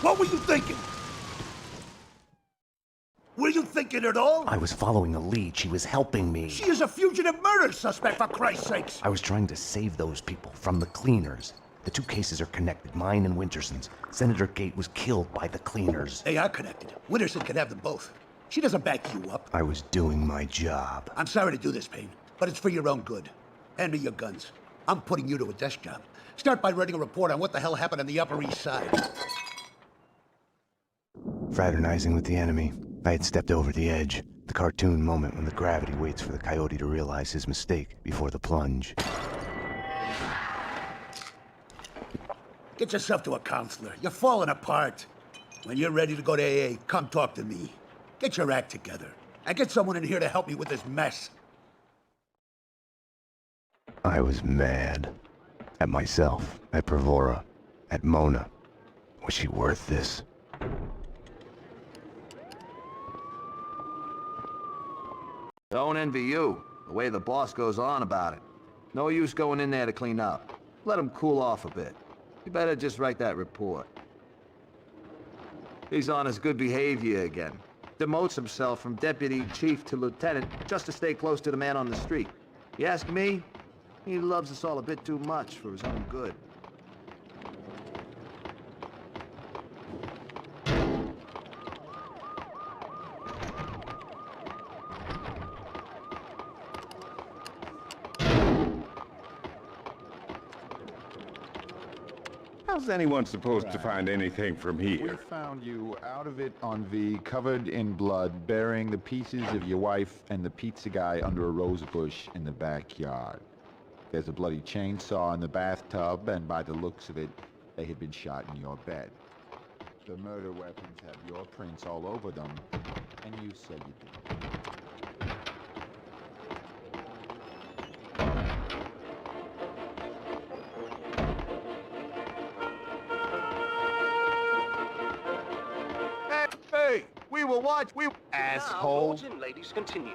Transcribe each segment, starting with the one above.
What were you thinking? Were you thinking at all? I was following a lead. She was helping me. She is a fugitive murder suspect, for Christ's sakes! I was trying to save those people from the cleaners. The two cases are connected, mine and Winterson's. Senator Gate was killed by the cleaners. They are connected. Winterson can have them both. She doesn't back you up. I was doing my job. I'm sorry to do this, Payne, but it's for your own good. Hand me your guns. I'm putting you to a desk job. Start by writing a report on what the hell happened on the Upper East Side. Fraternizing with the enemy. I had stepped over the edge. The cartoon moment when the gravity waits for the coyote to realize his mistake before the plunge. Get yourself to a counselor. You're falling apart. When you're ready to go to AA, come talk to me. Get your act together. And get someone in here to help me with this mess. I was mad. At myself. At Bravura. At Mona. Was she worth this? Don't envy you, the way the boss goes on about it. No use going in there to clean up. Let him cool off a bit. You better just write that report. He's on his good behavior again. Demotes himself from deputy chief to lieutenant just to stay close to the man on the street. You ask me, he loves us all a bit too much for his own good. How's anyone supposed to find anything from We here? found you out of it on V, covered in blood, burying the pieces of your wife and the pizza guy under a rose bush in the backyard. There's a bloody chainsaw in the bathtub, and by the looks of it, they had been shot in your bed. The murder weapons have your prints all over them, and you said you did. Hey, we will watch, Asshole! Lords and ladies, continue.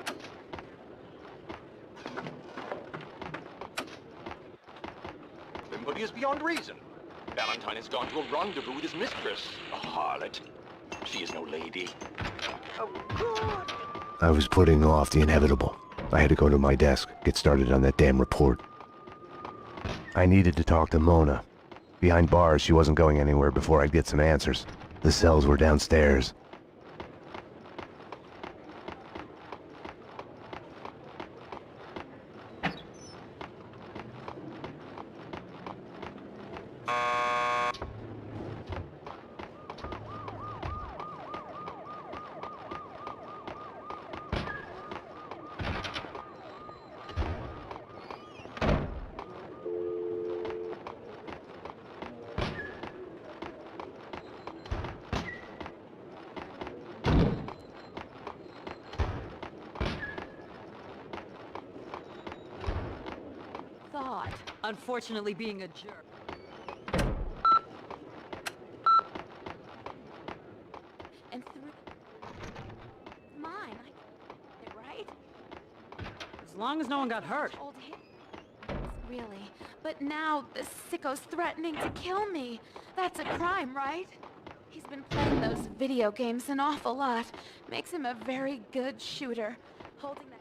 Everybody is beyond reason. Valentine has gone to a rendezvous with his mistress, a harlot. She is no lady. Oh, God! I was putting off the inevitable. I had to go to my desk, get started on that damn report. I needed to talk to Mona. Behind bars, she wasn't going anywhere before I'd get some answers. The cells were downstairs. Unfortunately, being a jerk. And through mine, I it right? As long as no one got hurt. Told him. Really? But now the sicko's threatening to kill me. That's a crime, right? He's been playing those video games an awful lot. Makes him a very good shooter. Holding that...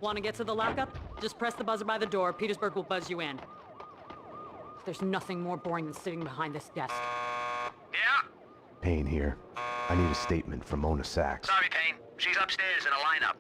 Want to get to the lockup? Just press the buzzer by the door. Petersburg will buzz you in. There's nothing more boring than sitting behind this desk. Yeah? Payne here. I need a statement from Mona Sachs. Sorry, Payne. She's upstairs in a lineup.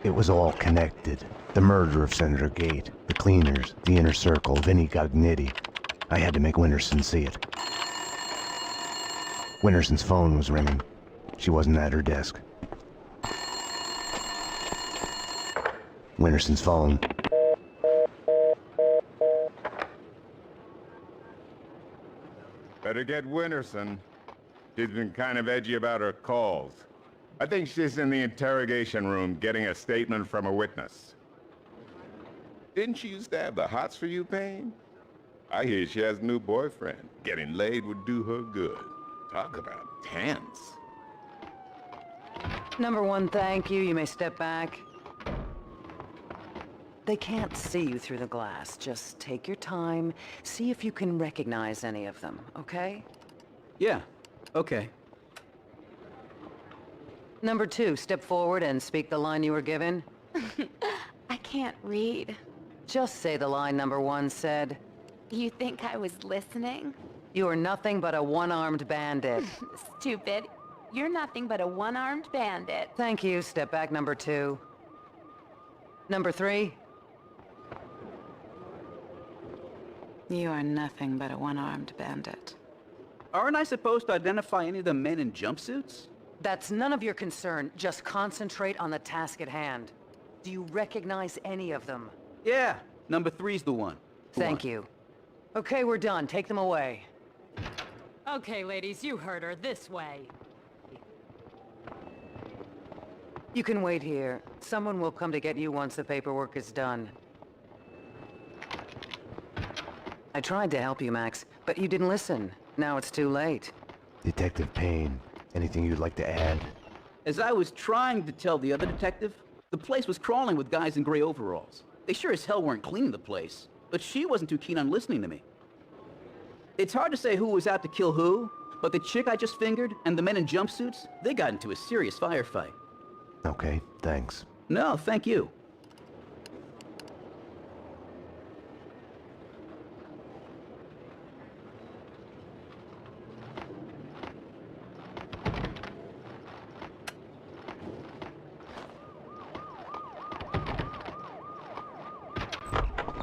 It was all connected. The murder of Senator Gate, the cleaners, the inner circle, Vinnie Gognitti. I had to make Winterson see it. Winterson's phone was ringing. She wasn't at her desk. Winterson's phone. Better get Winterson. She's been kind of edgy about her calls. I think she's in the interrogation room getting a statement from a witness. Didn't she used to have the hots for you, Payne? I hear she has a new boyfriend. Getting laid would do her good. Talk about tense. Number one, thank you. You may step back. They can't see you through the glass. Just take your time. See if you can recognize any of them, okay? Yeah, okay. Number two, step forward and speak the line you were given. I can't read. Just say the line number one said. You think I was listening? You are nothing but a one-armed bandit. Stupid. You're nothing but a one-armed bandit. Thank you. Step back, number two. Number three. You are nothing but a one-armed bandit. Aren't I supposed to identify any of the men in jumpsuits? That's none of your concern. Just concentrate on the task at hand. Do you recognize any of them? Yeah, number three's the one. Thank you. Okay, we're done. Take them away. Okay, ladies, you heard her. This way. You can wait here. Someone will come to get you once the paperwork is done. I tried to help you, Max, but you didn't listen. Now it's too late. Detective Payne, anything you'd like to add? As I was trying to tell the other detective, the place was crawling with guys in gray overalls. They sure as hell weren't cleaning the place, but she wasn't too keen on listening to me. It's hard to say who was out to kill who, but the chick I just fingered and the men in jumpsuits, they got into a serious firefight. Okay, thanks. No, thank you.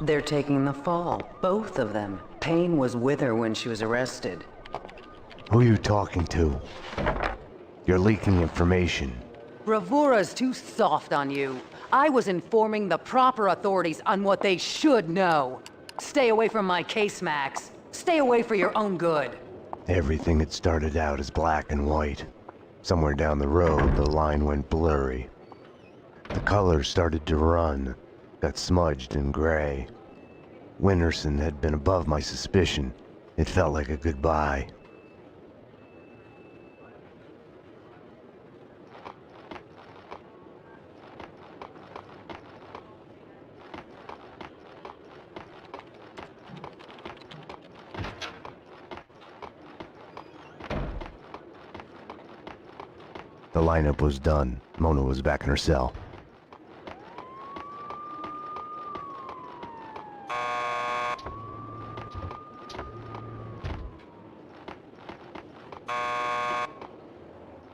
They're taking the fall, both of them. Payne was with her when she was arrested. Who are you talking to? You're leaking information. Bravura's too soft on you. I was informing the proper authorities on what they should know. Stay away from my case, Max. Stay away for your own good. Everything had started out as black and white. Somewhere down the road, the line went blurry. The colors started to run, got smudged and gray. Winterson had been above my suspicion. It felt like a goodbye. The lineup was done. Mona was back in her cell.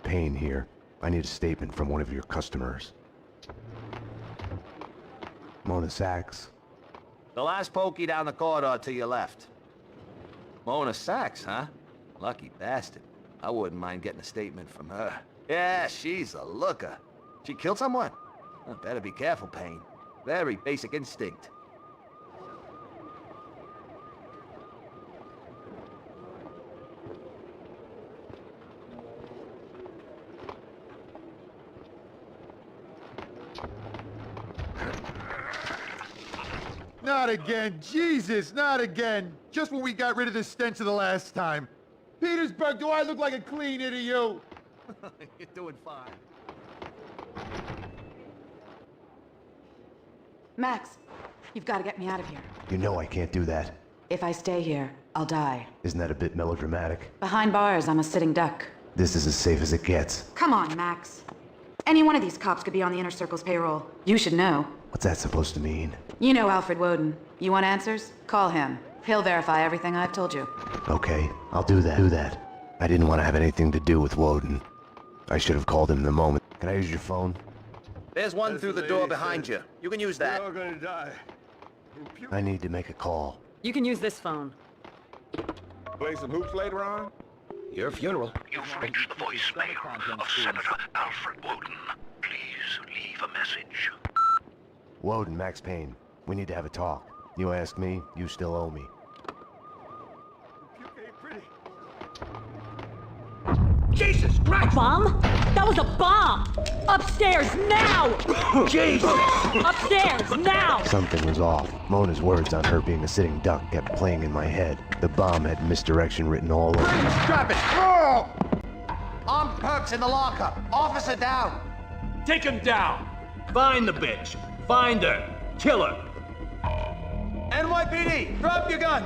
Payne here. I need a statement from one of your customers. Mona Sachs. The last pokey down the corridor to your left. Mona Sachs, huh? Lucky bastard. I wouldn't mind getting a statement from her. Yeah, she's a looker. She killed someone? Well, better be careful, Payne. Very basic instinct. Not again, Jesus, not again. Just when we got rid of the stench of the last time. Petersburg, do I look like a cleaner to you? You're doing fine. Max, you've got to get me out of here. You know I can't do that. If I stay here, I'll die. Isn't that a bit melodramatic? Behind bars, I'm a sitting duck. This is as safe as it gets. Come on, Max. Any one of these cops could be on the Inner Circle's payroll. You should know. What's that supposed to mean? You know Alfred Woden. You want answers? Call him. He'll verify everything I've told you. Okay, I'll do that. I didn't want to have anything to do with Woden. I should have called him the moment. Can I use your phone? There's one through the door behind you. You can use that. We're all gonna die. I need to make a call. You can use this phone. Play some hoops later on? Your funeral. You've reached the voicemail of Senator Alfred Woden. Please leave a message. Woden, Max Payne. We need to have a talk. You asked me, you still owe me. Jesus Christ! Bomb? That was a bomb! Upstairs, now! Jesus! Upstairs, now! Something was off. Mona's words on her being a sitting duck kept playing in my head. The bomb had misdirection written all over it. Strap it! Oh! Armed perks in the locker. Officer down. Take him down. Find the bitch. Find her. Kill her. NYPD, drop your gun.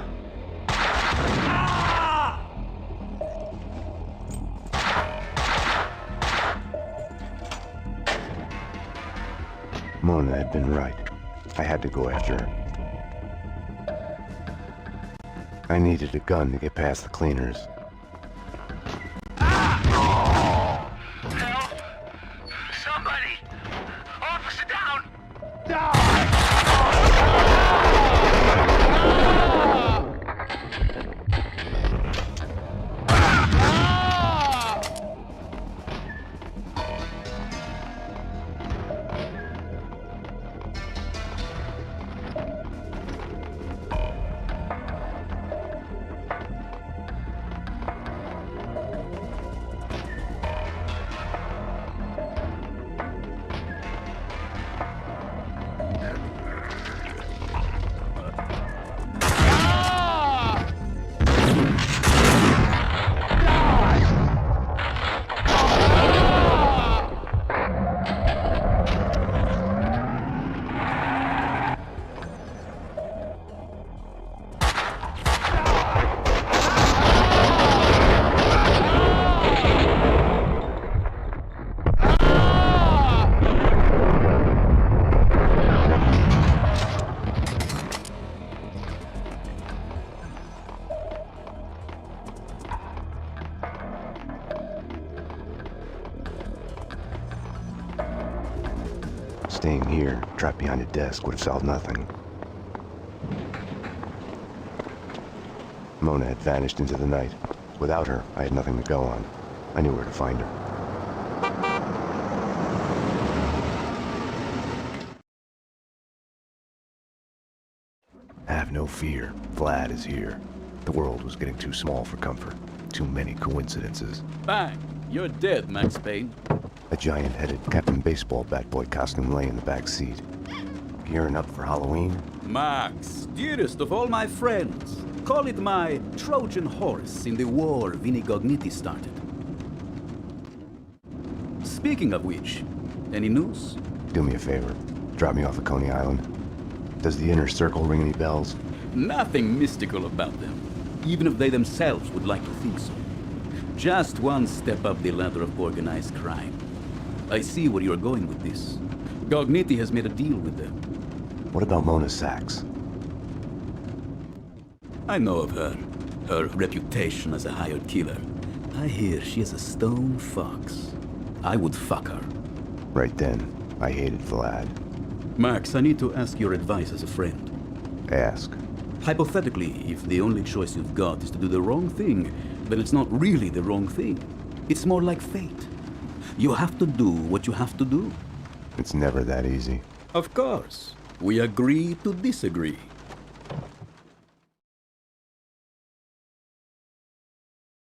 Mona had been right. I had to go after her. I needed a gun to get past the cleaners. Help! Somebody! Officer down! Staying here, trapped behind a desk, would have solved nothing. Mona had vanished into the night. Without her, I had nothing to go on. I knew where to find her. Have no fear. Vlad is here. The world was getting too small for comfort. Too many coincidences. Bang! You're dead, Max Payne. A giant-headed Captain Baseball bat boy costume lay in the back seat. Gearing up for Halloween? Max, dearest of all my friends. Call it my Trojan horse in the war Vinnie Gognitti started. Speaking of which, any news? Do me a favor. Drop me off at Coney Island. Does the inner circle ring any bells? Nothing mystical about them, even if they themselves would like to think so. Just one step up the ladder of organized crime. I see where you're going with this. Gognitti has made a deal with them. What about Mona Sachs? I know of her. Her reputation as a hired killer. I hear she is a stone fox. I would fuck her. Right then, I hated Vlad. Max, I need to ask your advice as a friend. Ask. Hypothetically, if the only choice you've got is to do the wrong thing, then it's not really the wrong thing. It's more like fate. You have to do what you have to do. It's never that easy. Of course. We agree to disagree.